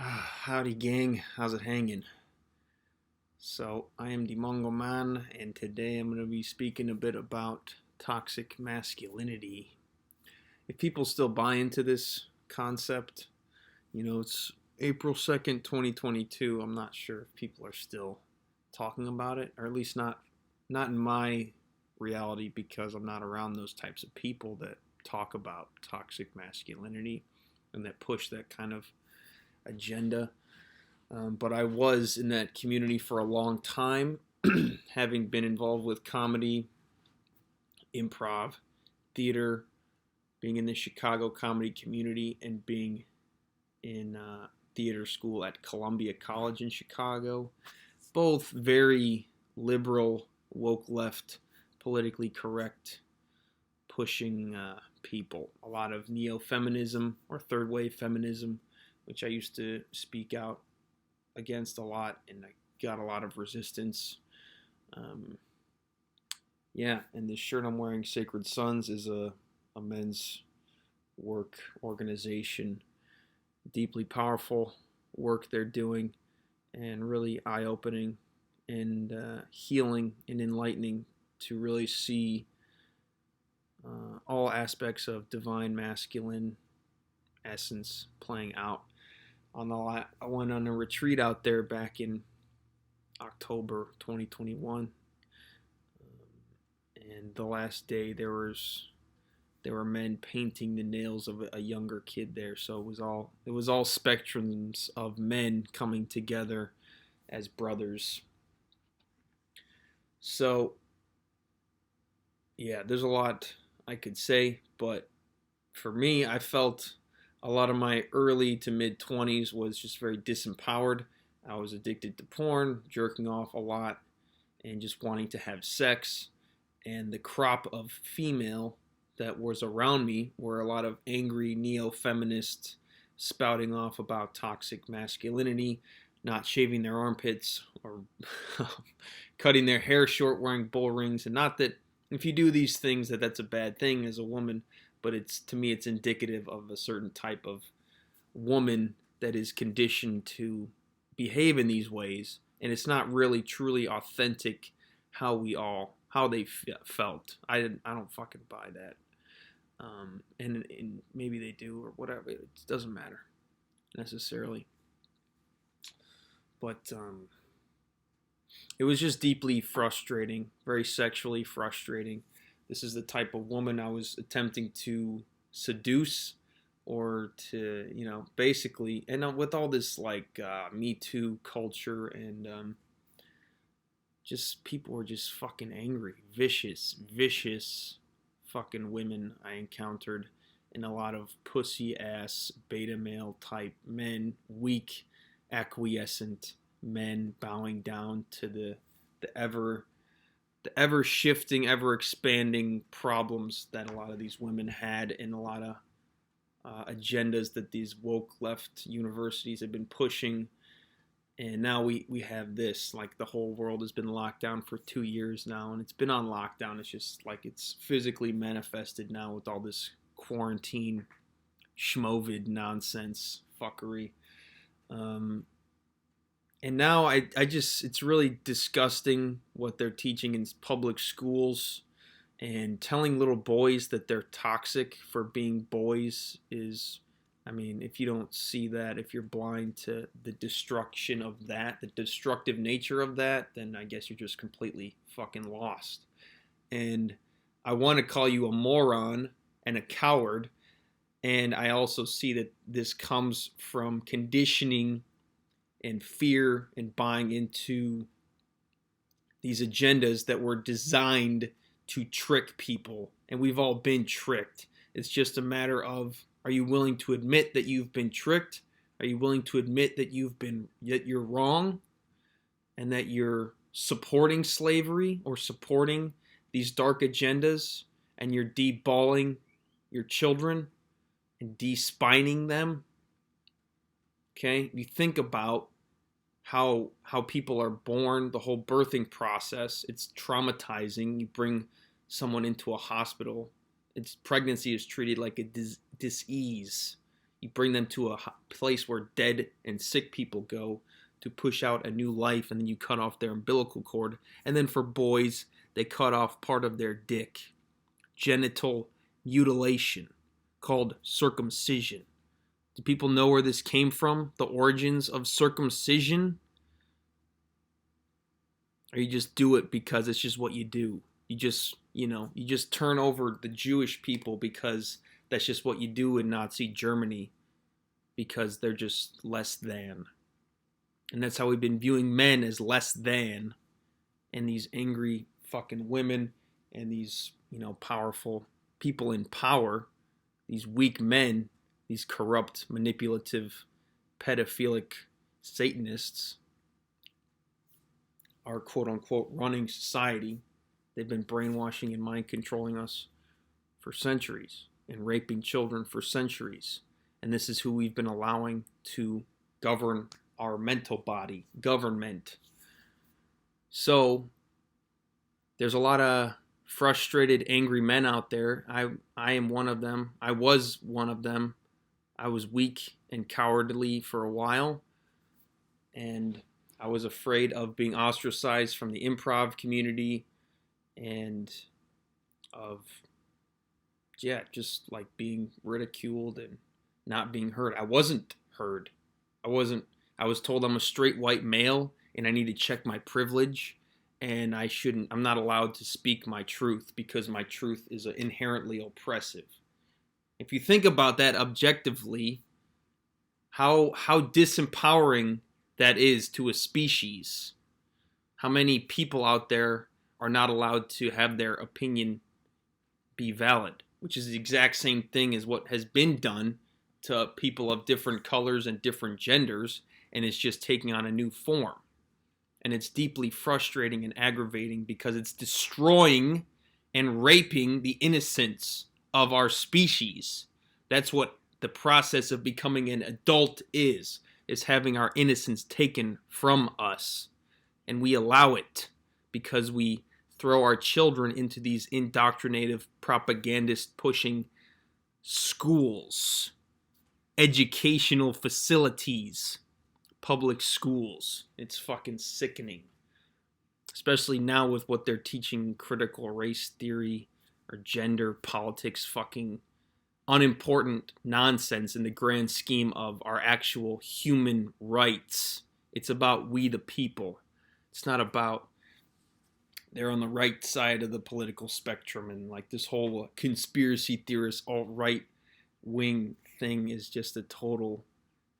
Howdy gang, how's it hanging? So I am the Mongol Man, and today I'm going to be speaking a bit about toxic masculinity. If people still buy into this concept, it's April 2nd, 2022. I'm not sure if people are still talking about it, or at least not in my reality, because I'm not around those types of people that talk about toxic masculinity and that push that kind of agenda. But I was in that community for a long time, having been involved with comedy, improv, theater, being in the Chicago comedy community, and being in theater school at Columbia College in Chicago. Both very liberal, woke left, politically correct, pushing people. A lot of neo feminism or third wave feminism, which I used to speak out against a lot, and I got a lot of resistance. Um, yeah, and this shirt I'm wearing, Sacred Sons, is a men's work organization. Deeply powerful work they're doing, and really eye opening and healing and enlightening to really see all aspects of divine masculine essence playing out. I went on a retreat out there back in October 2021, and the last day there were men painting the nails of a younger kid there. So it was all spectrums of men coming together as brothers. So yeah, there's a lot I could say, but for me, I felt a lot of my early to mid 20s was just very disempowered. I was addicted to porn, jerking off a lot, and just wanting to have sex. And the crop of female that was around me were a lot of angry neo feminists spouting off about toxic masculinity, not shaving their armpits, or cutting their hair short, wearing bull rings. And not that if you do these things that's a bad thing as a woman, but to me it's indicative of a certain type of woman that is conditioned to behave in these ways, and it's not really truly authentic how they felt. I don't fucking buy that. And maybe they do or whatever. It doesn't matter necessarily. But it was just deeply frustrating, very sexually frustrating. This is the type of woman I was attempting to seduce, or to, basically, and with all this like Me Too culture, and just people were just fucking angry, vicious fucking women I encountered, and a lot of pussy ass beta male type men, weak, acquiescent men bowing down to the ever shifting, ever expanding problems that a lot of these women had, and a lot of agendas that these woke left universities have been pushing. And now we have this, like, the whole world has been locked down for 2 years now, and it's been on lockdown. It's just like it's physically manifested now with all this quarantine schmovid nonsense fuckery. And now I just, it's really disgusting what they're teaching in public schools, and telling little boys that they're toxic for being boys is, I mean, if you don't see that, if you're blind to the destruction of that, the destructive nature of that, then I guess you're just completely fucking lost. And I want to call you a moron and a coward. And I also see that this comes from conditioning and fear and buying into these agendas that were designed to trick people. And we've all been tricked. It's just a matter of, are you willing to admit that you've been tricked? Are you willing to admit that you're wrong, and that you're supporting slavery or supporting these dark agendas, and you're deballing your children and despining them? Okay? You think about how people are born, the whole birthing process. It's traumatizing. You bring someone into a hospital. Pregnancy is treated like a disease. You bring them to a place where dead and sick people go to push out a new life, and then you cut off their umbilical cord. And then for boys, they cut off part of their dick. Genital mutilation, called circumcision. Do people know where this came from? The origins of circumcision? Or you just do it because it's just what you do? You just turn over the Jewish people because that's just what you do in Nazi Germany, because they're just less than. And that's how we've been viewing men, as less than, and these angry fucking women and these, powerful people in power, these weak men, these corrupt, manipulative, pedophilic Satanists are quote-unquote running society. They've been brainwashing and mind controlling us for centuries and raping children for centuries. And this is who we've been allowing to govern our mental body, government. So there's a lot of frustrated, angry men out there. I am one of them. I was one of them. I was weak and cowardly for a while, and I was afraid of being ostracized from the improv community and of, just like being ridiculed and not being heard. I wasn't heard. I was told I'm a straight white male and I need to check my privilege, and I'm not allowed to speak my truth because my truth is inherently oppressive. If you think about that objectively, how disempowering that is to a species. How many people out there are not allowed to have their opinion be valid, which is the exact same thing as what has been done to people of different colors and different genders, and it's just taking on a new form. And it's deeply frustrating and aggravating because it's destroying and raping the innocence of our species. That's what the process of becoming an adult is having our innocence taken from us. And we allow it because we throw our children into these indoctrinative, propagandist pushing schools, educational facilities, public schools. It's fucking sickening. Especially now with what they're teaching, critical race theory or gender politics, fucking unimportant nonsense in the grand scheme of our actual human rights. It's about we the people. It's not about they're on the right side of the political spectrum, and like this whole conspiracy theorist alt-right wing thing is just a total,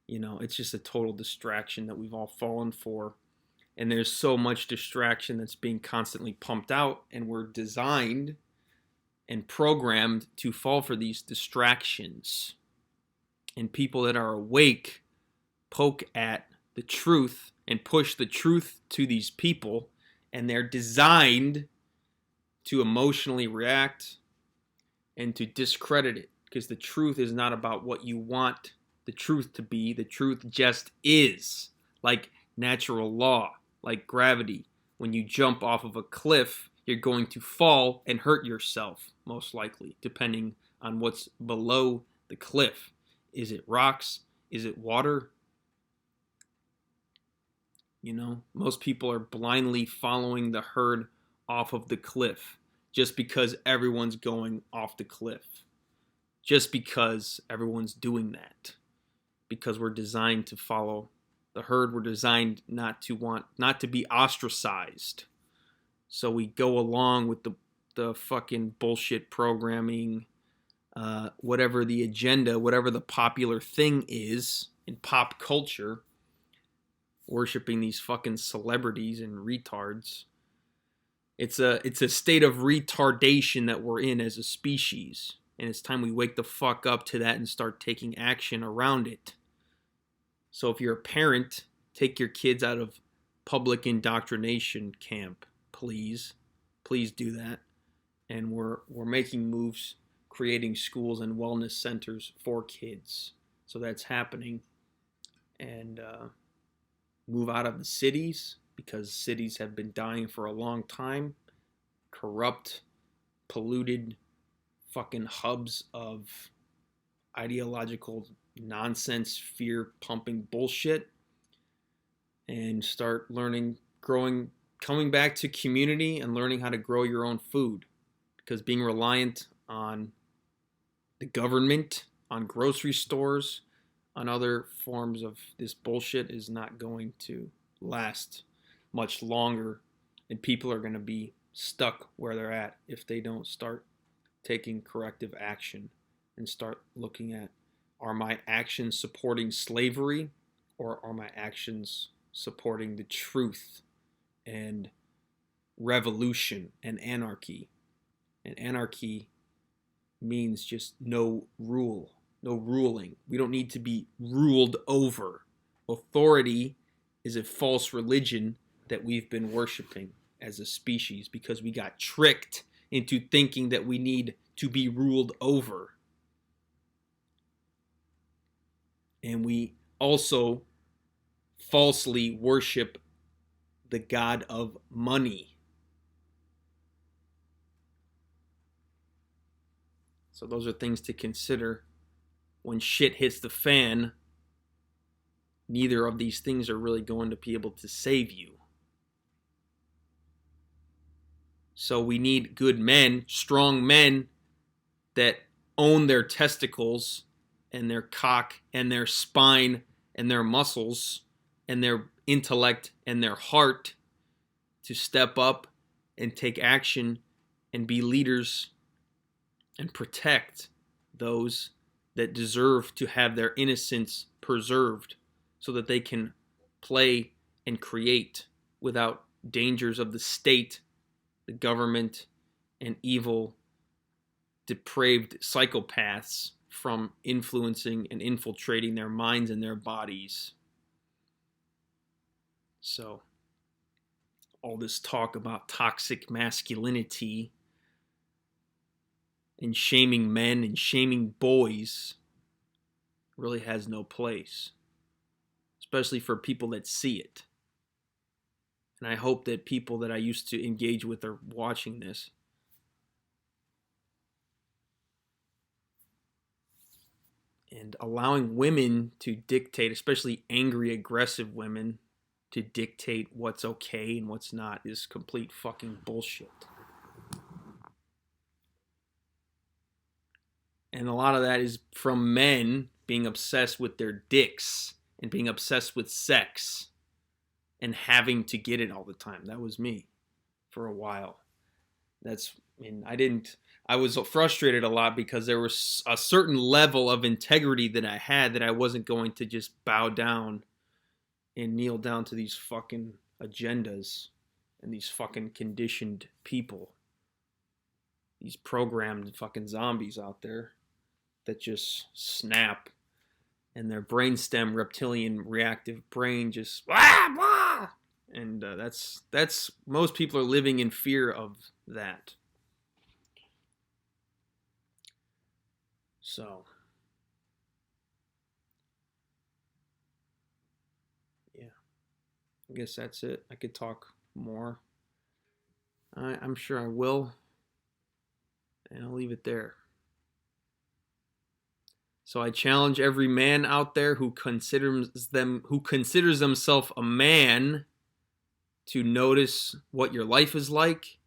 it's just a total distraction that we've all fallen for. And there's so much distraction that's being constantly pumped out, and we're designed and programmed to fall for these distractions. And people that are awake poke at the truth and push the truth to these people, and they're designed to emotionally react and to discredit it, because the truth is not about what you want the truth to be. The truth just is, like natural law, like gravity. When you jump off of a cliff, you're going to fall and hurt yourself, most likely, depending on what's below the cliff. Is it rocks? Is it water? Most people are blindly following the herd off of the cliff just because everyone's going off the cliff. Just because everyone's doing that. Because we're designed to follow the herd. We're designed not to be ostracized. So we go along with the fucking bullshit programming, whatever the agenda, whatever the popular thing is in pop culture, worshiping these fucking celebrities and retards. It's a state of retardation that we're in as a species, and it's time we wake the fuck up to that and start taking action around it. So if you're a parent, take your kids out of public indoctrination camp. Please do that. And we're making moves, creating schools and wellness centers for kids. So that's happening. And move out of the cities, because cities have been dying for a long time. Corrupt, polluted fucking hubs of ideological, nonsense, fear-pumping bullshit and start learning, growing, coming back to community and learning how to grow your own food. Because being reliant on the government, on grocery stores, on other forms of this bullshit is not going to last much longer, and people are going to be stuck where they're at if they don't start taking corrective action and start looking at, are my actions supporting slavery or are my actions supporting the truth and revolution and anarchy? And anarchy means just no rule, no ruling. We don't need to be ruled over. Authority is a false religion that we've been worshiping as a species because we got tricked into thinking that we need to be ruled over. And we also falsely worship the god of money. So those are things to consider. When shit hits the fan, neither of these things are really going to be able to save you. So we need good men, strong men that own their testicles and their cock and their spine and their muscles and their intellect and their heart to step up and take action and be leaders and protect those that deserve to have their innocence preserved so that they can play and create without dangers of the state, the government, and evil, depraved psychopaths from influencing and infiltrating their minds and their bodies. So, all this talk about toxic masculinity and shaming men and shaming boys really has no place, especially for people that see it. And I hope that people that I used to engage with are watching this. And allowing women to dictate, especially angry, aggressive women, to dictate what's okay and what's not is complete fucking bullshit. And a lot of that is from men being obsessed with their dicks and being obsessed with sex and having to get it all the time. That was me for a while. I was frustrated a lot because there was a certain level of integrity that I had that I wasn't going to just bow down and kneel down to these fucking agendas and these fucking conditioned people. These programmed fucking zombies out there that just snap and their brainstem reptilian reactive brain just and that's most people are living in fear of that. So yeah, I guess that's it. I could talk more. I'm sure I will, and I'll leave it there. So I challenge every man out there who considers himself a man to notice what your life is like.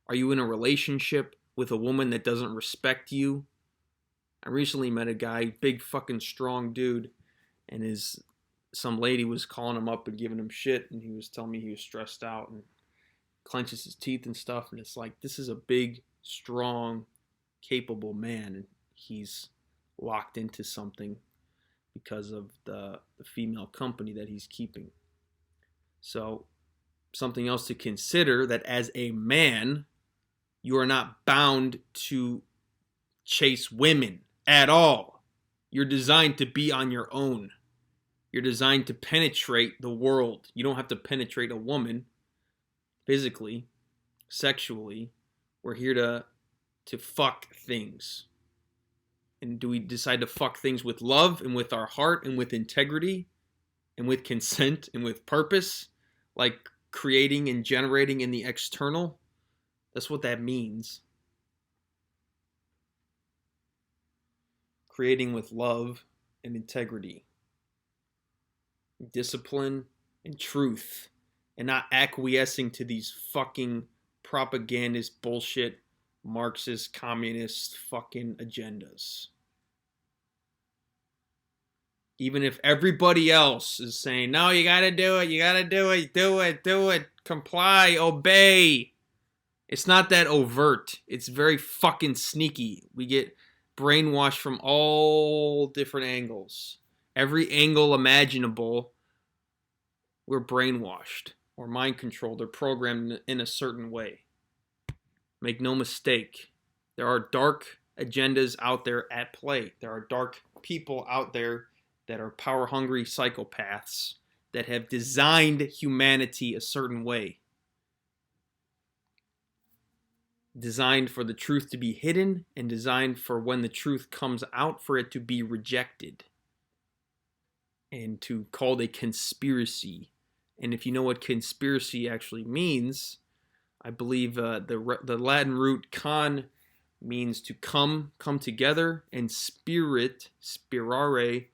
Are you in a relationship with a woman that doesn't respect you? I recently met a guy, big fucking strong dude, and some lady was calling him up and giving him shit, and he was telling me he was stressed out and clenches his teeth and stuff, and it's like, this is a big, strong, capable man, and he's locked into something because of the female company that he's keeping. So something else to consider, that as a man, you are not bound to chase women at all. You're designed to be on your own. You're designed to penetrate the world. You don't have to penetrate a woman physically, sexually. We're here to fuck things. And do we decide to fuck things with love and with our heart and with integrity and with consent and with purpose, like creating and generating in the external? That's what that means. Creating with love and integrity, discipline and truth, and not acquiescing to these fucking propagandist bullshit, Marxist, communist fucking agendas. Even if everybody else is saying, no, you gotta do it, you gotta do it, do it, comply, obey. It's not that overt. It's very fucking sneaky. We get brainwashed from all different angles. Every angle imaginable, we're brainwashed or mind controlled or programmed in a certain way. Make no mistake, there are dark agendas out there at play. There are dark people out there that are power-hungry psychopaths that have designed humanity a certain way. Designed for the truth to be hidden and designed for when the truth comes out for it to be rejected and to called a conspiracy. And if you know what conspiracy actually means, I believe the Latin root con means to come together, and spirit, spirare,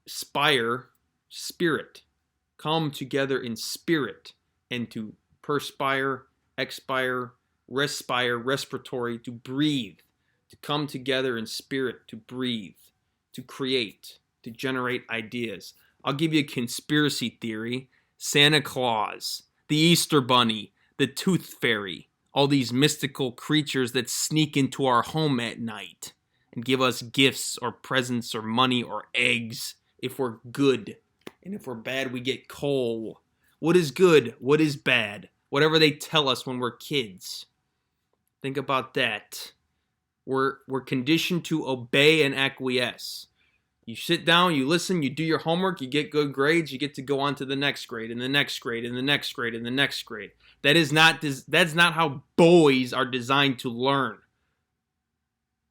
spire, spirit. Come together in spirit, and to perspire, expire, respire, respiratory, to breathe, to come together in spirit, to breathe, to create, to generate ideas. I'll give you a conspiracy theory. Santa Claus, the Easter Bunny, the Tooth Fairy, all these mystical creatures that sneak into our home at night and give us gifts or presents or money or eggs if we're good. And if we're bad, we get coal. What is good? What is bad? Whatever they tell us when we're kids. Think about that. We're conditioned to obey and acquiesce. You sit down, you listen, you do your homework, you get good grades, you get to go on to the next grade, and the next grade, and the next grade, and the next grade. That's not how boys are designed to learn.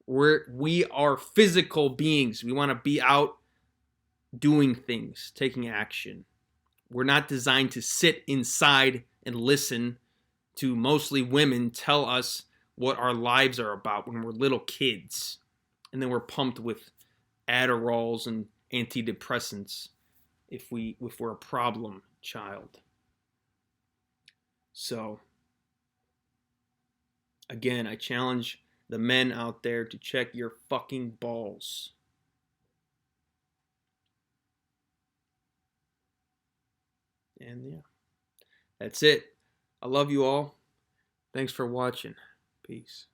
We are physical beings. We want to be out doing things, taking action. We're not designed to sit inside and listen to mostly women tell us what our lives are about when we're little kids. And then we're pumped with Adderalls and antidepressants if we're a problem child. So, again, I challenge the men out there to check your fucking balls. And yeah, that's it. I love you all. Thanks for watching. Peace.